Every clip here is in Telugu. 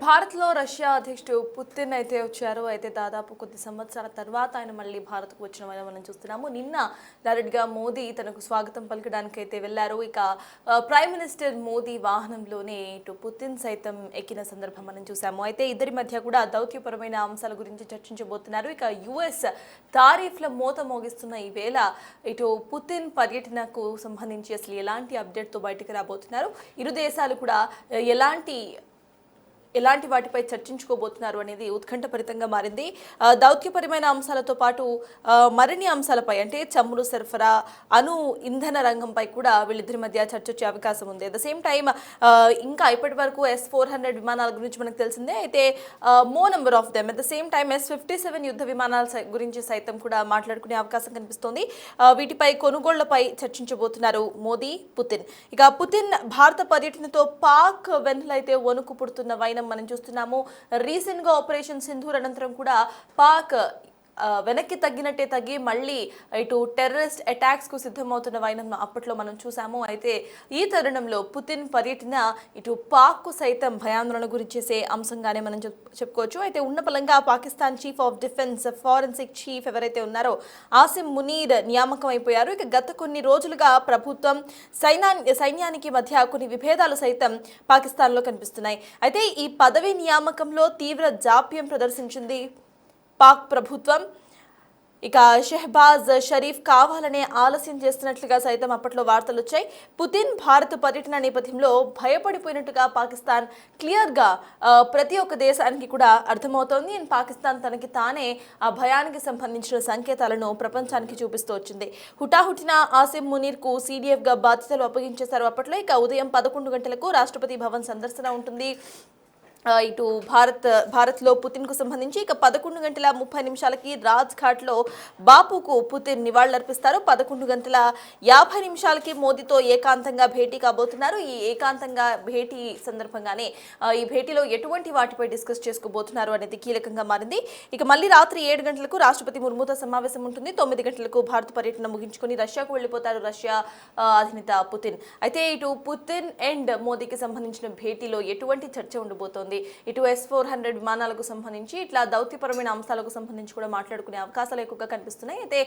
భారత్లో రష్యా అధ్యక్షుడు పుతిన్ అయితే వచ్చారు. అయితే దాదాపు కొద్ది సంవత్సరాల తర్వాత ఆయన మళ్ళీ భారత్కు వచ్చిన మనం చూస్తున్నాము. నిన్న డైరెక్ట్గా మోదీ తనకు స్వాగతం పలకడానికి అయితే వెళ్లారు. ఇక ప్రైమ్ మినిస్టర్ మోదీ వాహనంలోనే ఇటు పుతిన్ సైతం ఎక్కిన సందర్భం మనం చూసాము. అయితే ఇద్దరి మధ్య కూడా దౌత్యపరమైన అంశాల గురించి చర్చించబోతున్నారు. ఇక యుఎస్ తారీఫ్ల మోత మోగిస్తున్న ఈ వేళ ఇటు పుతిన్ పర్యటనకు సంబంధించి అసలు ఎలాంటి అప్డేట్తో బయటకు రాబోతున్నారు, ఇరు దేశాలు కూడా ఎలాంటి వాటిపై చర్చించుకోబోతున్నారు అనేది ఉత్కంఠభరితంగా మారింది. దౌత్యపరమైన అంశాలతో పాటు మరిన్ని అంశాలపై అంటే చమురు సరఫరా, అణు ఇంధన రంగంపై కూడా వీళ్ళిద్దరి మధ్య చర్చ వచ్చే అవకాశం ఉంది. అట్ ద సేమ్ టైం ఇంకా ఇప్పటి వరకు S-400 విమానాల గురించి మనకు తెలిసిందే. అయితే మో number of them at the same time S-57 యుద్ధ విమానాల గురించి సైతం కూడా మాట్లాడుకునే అవకాశం కనిపిస్తోంది. వీటిపై కొనుగోళ్లపై చర్చించబోతున్నారు మోదీ, పుతిన్. ఇక పుతిన్ భారత పర్యటనతో పాక్ వెన్నులైతే వణుకు పుడుతున్న వైనం మనం చూస్తున్నాము. రీసెంట్ గా ఆపరేషన్ సింధూర్ అనంతరం కూడా పాక్ వెనక్కి తగ్గి మళ్ళీ ఇటు టెర్రరిస్ట్ అటాక్స్ కు సిద్ధమవుతున్న వైనం అప్పట్లో మనం చూసాము. అయితే ఈ తరుణంలో పుతిన్ పర్యటన ఇటు పాక్ కు సైతం భయాందోళన గురిచేసే అంశంగానే మనం చెప్పుకోవచ్చు. అయితే ఉన్న బలంగా Pakistan chief of defence forensic chief ఎవరైతే ఉన్నారో ఆసిమ్ మునీర్ నియామకం అయిపోయారు. ఇక గత కొన్ని రోజులుగా ప్రభుత్వం సైన్యానికి మధ్య కొన్ని విభేదాలు సైతం పాకిస్తాన్లో కనిపిస్తున్నాయి. అయితే ఈ పదవి నియామకంలో తీవ్ర జాప్యం ప్రదర్శించింది పాక్ ప్రభుత్వం. ఇక షెహబాజ్ షరీఫ్ కావాలనే ఆలస్యం చేస్తున్నట్లుగా సైతం అప్పట్లో వార్తలు వచ్చాయి. పుతిన్ భారత పర్యటన నేపథ్యంలో భయపడిపోయినట్టుగా పాకిస్తాన్ క్లియర్గా ప్రతి ఒక్క దేశానికి కూడా అర్థమవుతోంది. పాకిస్తాన్ తనకి తానే ఆ భయానికి సంబంధించిన సంకేతాలను ప్రపంచానికి చూపిస్తూ వచ్చింది. హుటాహుటిన ఆసిమ్ మునీర్కు CDFగా బాధ్యతలు అప్పగించేశారు అప్పట్లో. ఇక ఉదయం 11 గంటలకు రాష్ట్రపతి భవన్ సందర్శన ఉంటుంది. ఇటు భారత్లో పుతిన్కు సంబంధించి ఇక 11:30 రాజ్ఘాట్లో బాపుకు పుతిన్ నివాళులర్పిస్తారు. 11:50 మోదీతో ఏకాంతంగా భేటీ కాబోతున్నారు. ఈ ఏకాంతంగా భేటీ సందర్భంగానే ఈ భేటీలో ఎటువంటి వాటిపై డిస్కస్ చేసుకోబోతున్నారు అనేది కీలకంగా మారింది. ఇక మళ్ళీ రాత్రి 7 గంటలకు రాష్ట్రపతి ముర్ముతో సమావేశం ఉంటుంది. 9 గంటలకు భారత పర్యటన ముగించుకొని రష్యాకు వెళ్లిపోతారు రష్యా అధినేత పుతిన్. అయితే ఇటు పుతిన్ అండ్ మోదీకి సంబంధించిన భేటీలో ఎటువంటి చర్చ ఉండబోతోంది, ఇటు S-400 విమానాలకు సంబంధించి ఇట్లా దౌత్యపరమైన అంశాలకు సంబంధించి కూడా మాట్లాడుకునే అవకాశాలు ఎక్కువగా కనిపిస్తున్నాయి. అయితే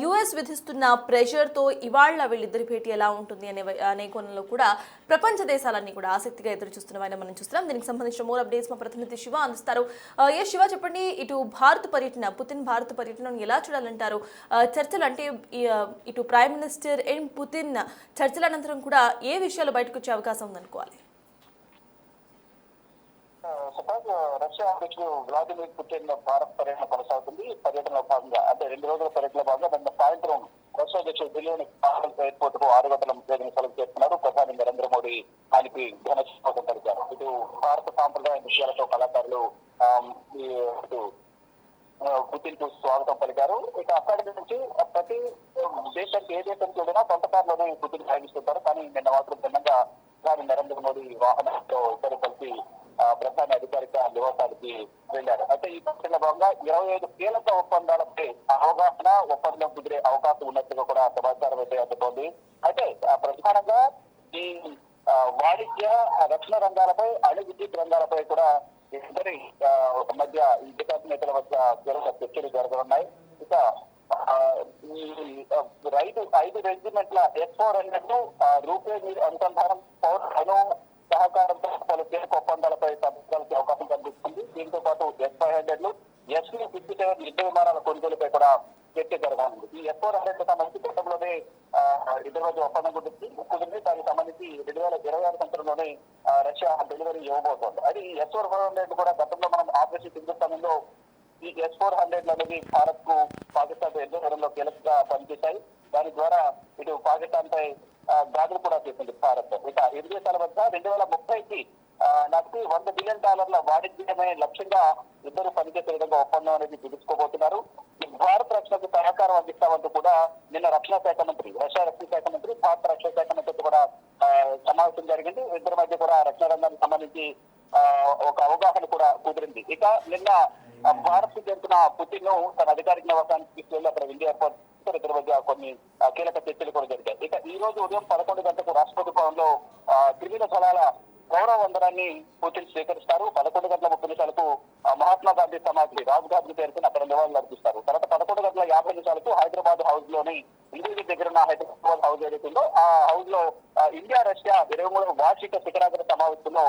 యుఎస్ విధిస్తున్న ప్రెషర్తో ఇవాళ వీళ్ళిద్దరి భేటీ ఎలా ఉంటుంది అనే కోణంలో కూడా ప్రపంచ దేశాలన్నీ కూడా ఆసక్తిగా ఎదురు చూస్తున్నవని మనం చూస్తున్నాం. దీనికి సంబంధించిన మోర్ అప్డేట్స్ మా ప్రతినిధి శివ అందిస్తారు. శివ, చెప్పండి, ఇటు భారత పర్యటన, పుతిన్ భారత పర్యటనను ఎలా చూడాలంటారు? చర్చలు అంటే ఇటు ప్రైమ్ మినిస్టర్ అండ్ పుతిన్ చర్చల అనంతరం కూడా ఏ విషయాలు బయటకు వచ్చే అవకాశం ఉందనుకోవాలి? రష్యా అధ్యక్షుడు వ్లాదిమిర్ పుతిన్ భారత్ పర్యటన కొనసాగుతుంది. పర్యటనలో భాగంగా అంటే 2 రోజుల పర్యటనలో భాగంగా నిన్న సాయంత్రం రష్యా అధ్యక్షుడు ఢిల్లీలోని ఎయిర్పోర్ట్ కు 6:30 చేస్తున్నారు. ప్రధాని నరేంద్ర మోడీ ఆయనకి ఘన స్వాగతం పలికారు. ఇటు భారత సాంప్రదాయ విషయాలతో కళాకారులు ఇటు పుతిన్ కు స్వాగతం పలికారు. ఇక అక్కడి నుంచి ప్రతి దేశానికి ఏ దేశానికి వెళ్ళినా కొంతకాలంలోనే పుతిన్ ప్రయాణిస్తుంటారు. కానీ నిన్న మాత్రం భిన్నంగా ప్రధాని నరేంద్ర మోడీ వాహనంతో ఇద్దరు కలిసి ప్రధాని అధికారిక నివాసానికి వెళ్లారు. అయితే ఈ పర్యటనలో భాగంగా 25 కీలక ఒప్పందాలపై అవగాహన ఒప్పందం కుదిరే అవకాశం ఉన్నట్టుగా కూడా సమాచారం అయితే అందుతోంది. అయితే ప్రధానంగా ఈ వాణిజ్య రక్షణ రంగాలపై, అణు విద్యుత్ రంగాలపై కూడా ఇద్దరి మధ్య ఇద్దరు నేతల మధ్య కీలక చర్చలు జరగనున్నాయి. ఇక ఈ 5 రెజిమెంట్ల S-400 రూపే అనుసంధానం, పౌర అణు సహకారంతో పలు కీలక ఒప్పందాలపై సంతకాలకి అవకాశం కనిపిస్తుంది. దీంతో పాటు S-500 Su-57 యుద్ధ విమానాల కొనుగోలుపై కూడా చర్చ జరగనుంది. ఈ S-400 సంబంధించి గతంలోనే ఇద్దరు మధ్య ఒప్పందం కుదిరింది. దానికి సంబంధించి 2026 సంవత్సరంలోనే రష్యా డెలివరీ ఇవ్వబోతోంది. అది S-400 కూడా గతంలో మనం ఆపరేషన్ సింధూర్ సమయంలో ఈ S-400 అనేది భారత్ కు పాకిస్తాన్ ఎదురులో కీలకంగా పనిచేశాయి. దాని ద్వారా ఇటు పాకిస్తాన్ పై దాడులు కూడా చేసింది భారత్. ఇక ఇరు దేశాల మధ్య 2030కి నాటికి $100 బిలియన్ వాణిజ్యమే లక్ష్యంగా ఇద్దరు పనిచేసే విధంగా ఒప్పందం అనేది కుదుర్చుకోబోతున్నారు. భారత రక్షణకు సహకారం అందిస్తామంటూ కూడా నిన్న రక్షణ శాఖ మంత్రి, రష్యా రక్షణ శాఖ మంత్రి భారత రక్షణ శాఖ మంత్రితో కూడా సమావేశం జరిగింది. ఇద్దరి మధ్య కూడా రక్షణ రంగానికి సంబంధించి ఒక అవగాహన కూడా కుదిరింది. ఇక నిన్న భారత్ చెందిన పుతిన్ తన అధికారిక నివాసానికి తీసుకెళ్లి అక్కడ ఇండియా ఎయిర్పోర్ట్ ఇద్దరి మధ్య కొన్ని కీలక చర్చలు కూడా జరిగాయి. ఇక ఈ రోజు ఉదయం 11 గంటలకు రాష్ట్రపతి భవన్ లో త్రివిధ దళాల గౌరవ వందనాన్ని పుతిన్ స్వీకరిస్తారు. 11:30 మహాత్మా గాంధీ సమాధి రాజ్ ఘాట్ పేరుకుని అక్కడ నివాళులు అర్పిస్తారు. తర్వాత 11:50 హైదరాబాద్ హౌస్ లోని ఇండియా దగ్గర ఉన్న హైదరాబాద్ హౌస్ ఏదైతుందో ఆ హౌస్ లో ఇండియా రష్యా 23వ వార్షిక శిఖరాగ్ర సమావేశంలో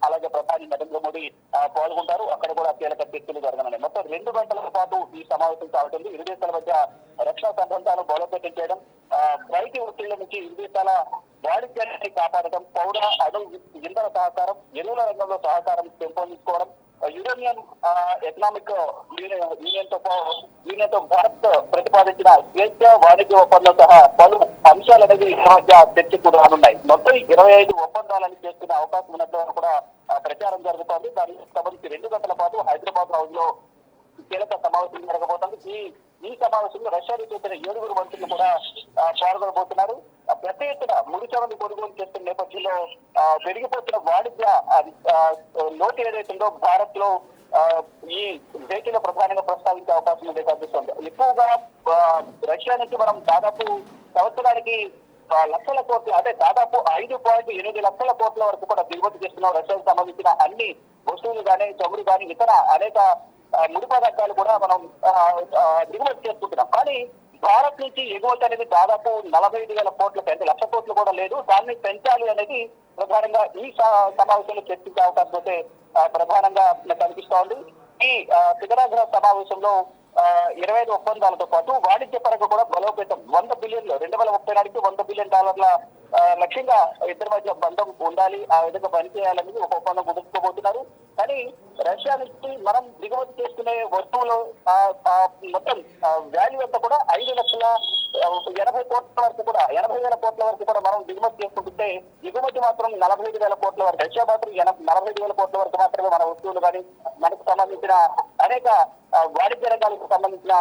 అలాగే ప్రధాని నరేంద్ర మోడీ పాల్గొంటారు. అక్కడ కూడా కీలక చర్చలు జరగనున్నాయి. మొత్తం 2 గంటల పాటు ఈ సమావేశం సాగుతుంది. ఇరు దేశాల మధ్య రక్షణ సంబంధాలు బలోపేతం చేయడం, బయటి ఒత్తిళ్ల నుంచి ఇరు దేశాల వాణిజ్యాన్ని కాపాడటం, పౌర అణు ఇంధన సహకారం, ఎరువుల రంగంలో సహకారం పెంపొందించుకోవడం, యూరోపియన్ ఎకనామిక్ యూనియన్ తో భారత్ ప్రతిపాదించిన స్వేచ్ఛ వాణిజ్య ఒప్పందం సహా పలు అంశాలు అనేది ఈ మధ్య చర్చకు రానున్నాయి. మొత్తం 25 ఒప్పందాలను చేసుకునే అవకాశం ఉన్నట్లు కూడా ప్రచారం జరుగుతోంది. దానికి సంబంధించి 2 గంటల పాటు హైదరాబాద్ హౌస్ లో కీలక సమావేశం జరగబోతోంది. ఈ సమావేశంలో రష్యాకు చెందిన 7 మంత్రులు కూడా పాల్గొనబోతున్నారు. పెద్ద ఎత్తున ముడి చమురు కొనుగోలు చేస్తున్న నేపథ్యంలో పెరిగిపోతున్న వాణిజ్య లోటు ఏదైతుందో భారత్ లో ఈ భేటీలో ప్రధానంగా ప్రస్తావించే అవకాశం అయితే కనిపిస్తుంది. ఎక్కువగా రష్యా నుంచి మనం దాదాపు సంవత్సరానికి లక్షల కోట్లు, అంటే దాదాపు 5.8 లక్షల కోట్ల వరకు కూడా దిగుమతి చేస్తున్నాం. రష్యాకు సంబంధించిన అన్ని వస్తువులు కానీ, చమురు కానీ, ఇతర అనేక ముడి పదార్థాలు కూడా మనం దిగుమతి చేసుకుంటున్నాం. కానీ భారత్ నుంచి ఎగుమతి అనేది దాదాపు 45,000 కోట్లకి, అంటే 1,00,000 కోట్లు కూడా లేదు. దాన్ని పెంచాలి అనేది ప్రధానంగా ఈ సమావేశంలో చర్చించే అవకాశం అయితే ప్రధానంగా కనిపిస్తా ఉంది. ఈ శిఖరాగ్ర సమావేశంలో 25 ఒప్పందాలతో పాటు వాణిజ్య పరంగా కూడా బలోపేతం 100 బిలియన్లు 2030 నాటికి $100 బిలియన్ లక్ష్యంగా ఇద్దరి మధ్య బంధం ఉండాలి, ఆ విధంగా పనిచేయాలనేది ఒక ఒప్పందం కుదుర్చుకోబోతున్నారు. కానీ రష్యా నుంచి మనం దిగుమతి చేసుకునే వస్తువులు మొత్తం వాల్యూ అంతా కూడా 5,80,000 కోట్ల వరకు కూడా 80,000 కోట్ల వరకు కూడా మనం దిగుమతి చేసుకుంటుంటే ఎగుమతి మాత్రం 45,000 కోట్ల వరకు, రష్యా మాత్రం 45,000 కోట్ల వరకు మాత్రమే మన వస్తువులు కానీ, మనకు సంబంధించిన అనేక వాణిజ్య రంగాలకు సంబంధించిన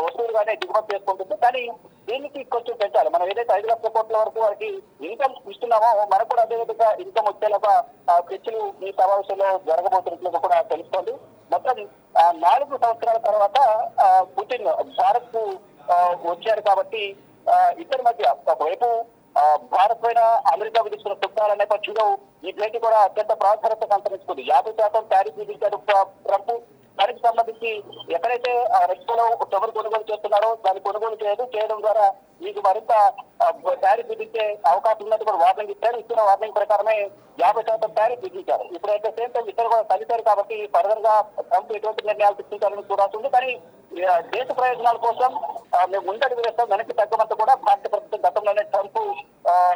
వస్తువులు కానీ దిగుమతి చేసుకుంటుంది. కానీ దీనికి కొంచెం పెంచాలి. మనం ఏదైతే 5 లక్షల కోట్ల వరకు వారికి ఇన్కమ్ ఇస్తున్నామో మనకు కూడా అదే విధంగా ఇన్కమ్ వచ్చేలాగా చర్చలు ఈ సమావేశంలో జరగబోతున్నట్లుగా కూడా తెలుస్తోంది. మొత్తం 4 సంవత్సరాల తర్వాత పుతిన్ భారత్ కు వచ్చారు కాబట్టి ఇద్దరి మధ్య ఒకవైపు భారత్ పైన అమెరికా విధిస్తున్న సుంకాల నేపథ్యంలో ఈ భేటీ కూడా అత్యంత ప్రాధాన్యత సంతరించుకుంది. 50% టారిఫ్ విధించారు ట్రంప్. దానికి సంబంధించి ఎక్కడైతే రష్యాలో చమురు కొనుగోలు చేస్తున్నారో దాన్ని కొనుగోలు చేయడం ద్వారా మీకు మరింత టారిఫ్ విధించే అవకాశం ఉన్నది కూడా వార్నింగ్ ఇచ్చారు. ఇచ్చిన వార్నింగ్ ప్రకారమే 50% టారిఫ్ విధించారు. ఇప్పుడైతే సేమ్ టైం ఇద్దరు కూడా కలిశారు కాబట్టి ఫర్దర్ గా ట్రంప్ ఎటువంటి నిర్ణయాలు తీసుకుంటారని చూడాల్సి ఉంది. కానీ దేశ ప్రయోజనాల కోసం మేము ముందడుగు వేస్తాం, వెనక్కి తగ్గమంతా కూడా భారత ప్రభుత్వం గతంలోనే ట్రంప్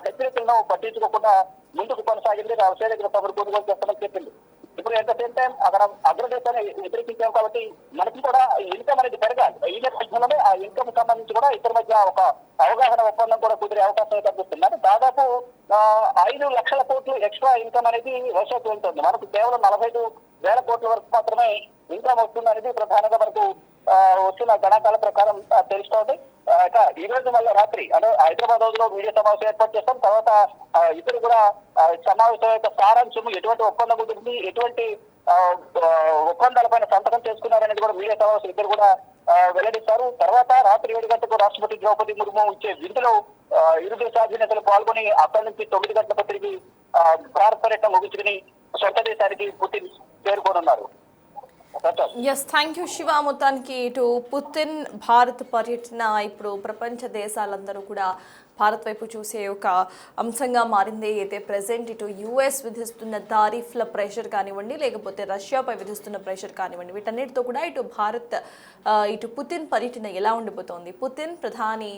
హెచ్చరికలను పట్టించుకోకుండా ముందుకు కొనసాగింది. రష్యా దగ్గర చమురు కొనుగోలు చేస్తామని చెప్పింది. ఇప్పుడు ఎట్ ద సేమ్ టైం అక్కడ అగ్రదేశాన్ని వ్యతిరేకించాం కాబట్టి మనకి కూడా ఇన్కమ్ అనేది పెరగాలి. ఈ నేపథ్యంలోనే ఆ ఇన్కమ్ సంబంధించి కూడా ఇద్దరి మధ్య ఒక అవగాహన ఒప్పందం కూడా కుదిరే అవకాశం కనిపిస్తుంది. అంటే దాదాపు 5 లక్షల కోట్లు ఎక్స్ట్రా ఇన్కమ్ అనేది రష్యాకు వెళ్తుంది. మనకు కేవలం 45,000 కోట్ల వరకు మాత్రమే ఇన్కమ్ వస్తుంది అనేది ప్రధానంగా మనకు వచ్చిన గణాంకాల ప్రకారం తెలుస్తోంది. ఈ రోజు మళ్ళీ రాత్రి అంటే హైదరాబాద్ రోజులో మీడియా సమావేశం ఏర్పాటు చేస్తాం. తర్వాత ఇద్దరు కూడా సమావేశం యొక్క సారాంశం, ఎటువంటి ఒప్పందం ఉంటుంది, ఎటువంటి ఒప్పందాలపైన సంతకం చేసుకున్నారనేది కూడా మీడియా సమావేశం ఇద్దరు కూడా వెల్లడిస్తారు. తర్వాత రాత్రి 7 గంటలకు రాష్ట్రపతి ద్రౌపది ముర్ము ఇచ్చే విందులో ఇరు దేశాధినేతలు పాల్గొని అక్కడి నుంచి 9 గంటల పత్రిక భారత పర్యటన ముగించుకుని సొంత దేశానికి పుతిన్ చేరుకోనున్నారు. Yes, thank you Shiva. మొత్తానికి ఇటు పుతిన్ భారత్ పర్యటన ఇప్పుడు ప్రపంచ దేశాలందరూ కూడా భారత్ వైపు చూసే ఒక అంశంగా మారింది. అయితే ప్రజెంట్ ఇటు యుఎస్ విధిస్తున్న తారీఫ్ల ప్రెషర్ కానివ్వండి, లేకపోతే రష్యాపై విధిస్తున్న ప్రెషర్ కానివ్వండి, వీటన్నిటితో కూడా ఇటు భారత్ ఇటు పుతిన్ పర్యటన ఎలా ఉండిపోతోంది, పుతిన్ ప్రధాని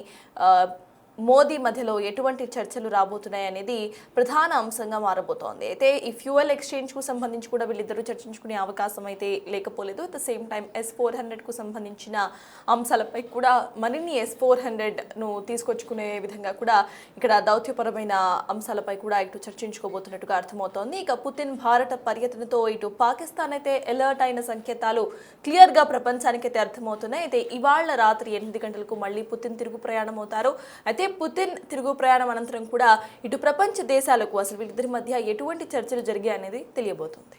మోదీ మధ్యలో ఎటువంటి చర్చలు రాబోతున్నాయి అనేది ప్రధాన అంశంగా మారబోతోంది. అయితే ఈ ఫ్యూయల్ ఎక్స్చేంజ్కు సంబంధించి కూడా వీళ్ళిద్దరూ చర్చించుకునే అవకాశం అయితే లేకపోలేదు. అట్ ద సేమ్ టైం S-400కు సంబంధించిన అంశాలపై కూడా మరిన్ని S-400ను తీసుకొచ్చుకునే విధంగా కూడా ఇక్కడ దౌత్యపరమైన అంశాలపై కూడా ఇటు చర్చించుకోబోతున్నట్టుగా అర్థమవుతోంది. ఇక పుతిన్ భారత పర్యటనతో ఇటు పాకిస్తాన్ అయితే అలర్ట్ అయిన సంకేతాలు క్లియర్గా ప్రపంచానికైతే అర్థమవుతున్నాయి. అయితే ఇవాళ రాత్రి 8 గంటలకు మళ్ళీ పుతిన్ తిరుగు ప్రయాణం అవుతారు. అయితే పుతిన్ తిరుగు ప్రయాణం అనంతరం కూడా ఇటు ప్రపంచ దేశాలకు అసలు వీళ్ళిద్దరి మధ్య ఎటువంటి చర్చలు జరిగాయి అనేది తెలియబోతుంది.